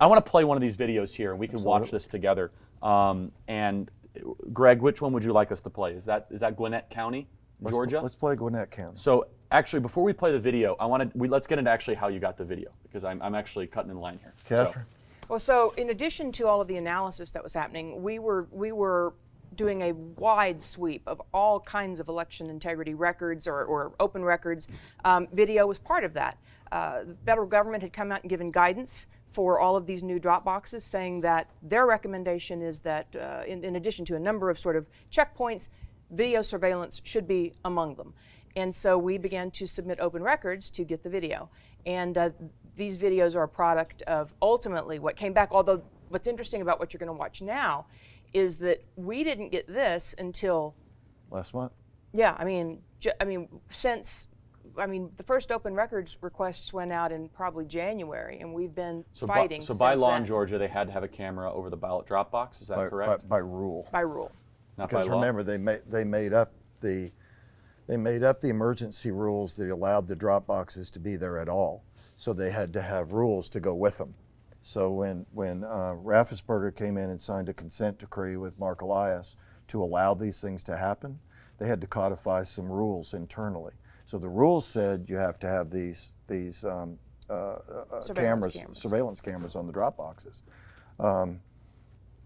I want to play one of these videos here, and we can watch this together. And Gregg, which one would you like us to play? Is that Gwinnett County, Georgia? Let's play Gwinnett County. So actually, before we play the video, let's get into actually how you got the video, because I'm actually cutting in line here. Catherine? Well, so in addition to all of the analysis that was happening, we were doing a wide sweep of all kinds of election integrity records or open records. Video was part of that. The federal government had come out and given guidance for all of these new drop boxes, saying that their recommendation is that in addition to a number of sort of checkpoints, video surveillance should be among them. And so we began to submit open records to get the video. And these videos are a product of ultimately what came back, although what's interesting about what you're going to watch now is that we didn't get this until last month. Yeah, the first open records requests went out in probably January, and we've been fighting So by law in then. Georgia, they had to have a camera over the ballot drop box. Is that correct? By rule. By rule. Not because by law. remember, they made up the emergency rules that allowed the drop boxes to be there at all. So they had to have rules to go with them. So when Raffensperger came in and signed a consent decree with Mark Elias to allow these things to happen, they had to codify some rules internally. So the rules said you have to have these surveillance cameras on the drop boxes.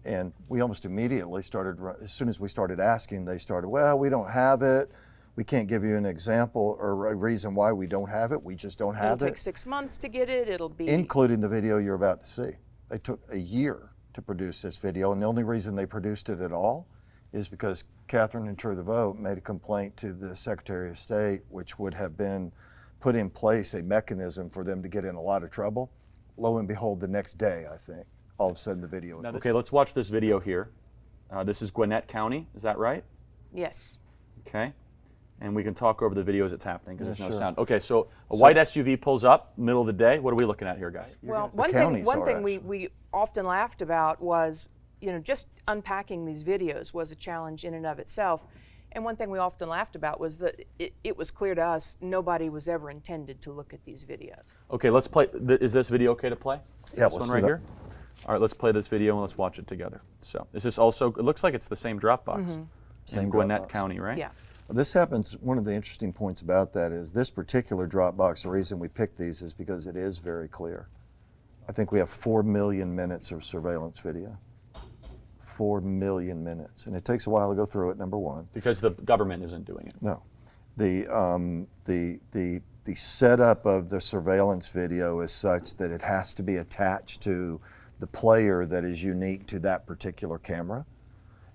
And we almost immediately started, as soon as we started asking, they started, well, we don't have it. We can't give you an example or a reason why we don't have it. We just don't have it. It'll take 6 months to get it. It'll be... Including the video you're about to see. They took a year to produce this video, and the only reason they produced it at all is because Catherine and True the Vote made a complaint to the Secretary of State, which would have been put in place a mechanism for them to get in a lot of trouble. Lo and behold, the next day, I think, all of a sudden the video. Okay, let's watch this video here. This is Gwinnett County, is that right? Yes. Okay. And we can talk over the video as it's happening because there's no sound. Okay, so a white SUV pulls up, middle of the day. What are we looking at here, guys? Well, one thing we often laughed about was, just unpacking these videos was a challenge in and of itself. And one thing we often laughed about was that it was clear to us nobody was ever intended to look at these videos. Okay, let's play. Is this video okay to play? Yeah, this one right here? All right, let's play this video and let's watch it together. So, is this also, it looks like it's the same drop box in Gwinnett County, right? Yeah. This happens, one of the interesting points about that is this particular drop box, the reason we picked these is because it is very clear. I think we have 4 million minutes of surveillance video. 4 million minutes. And it takes a while to go through it, number one. Because the government isn't doing it. No. The setup of the surveillance video is such that it has to be attached to the player that is unique to that particular camera.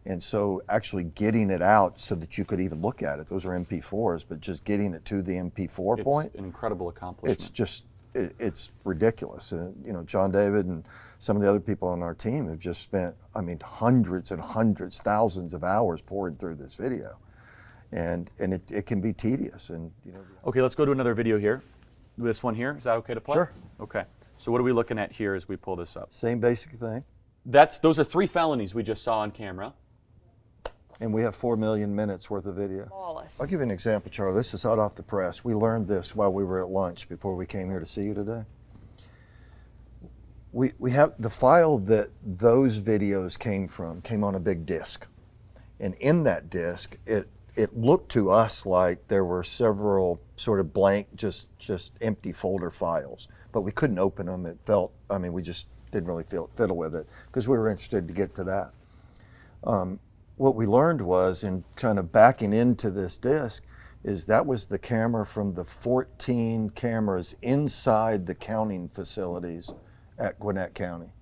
And so actually getting it out so that you could even look at it, those are MP4s, but just getting it to the MP4 point. It's an incredible accomplishment. It's just, it's ridiculous. John David and some of the other people on our team have just spent, hundreds and hundreds, thousands of hours pouring through this video. And it can be tedious. Okay, let's go to another video here. This one here, is that okay to play? Sure. Okay, so what are we looking at here as we pull this up? Same basic thing. Those are 3 felonies we just saw on camera. And we have 4 million minutes worth of video. Flawless. I'll give you an example, Charlie. This is hot off the press. We learned this while we were at lunch before we came here to see you today. We have the file that those videos came on a big disk. And in that disk, it looked to us like there were several sort of blank, just empty folder files. But we couldn't open them. It felt, we just didn't really fiddle with it because we were interested to get to that. What we learned was, in kind of backing into this disk, is that was the camera from the 14 cameras inside the counting facilities at Gwinnett County.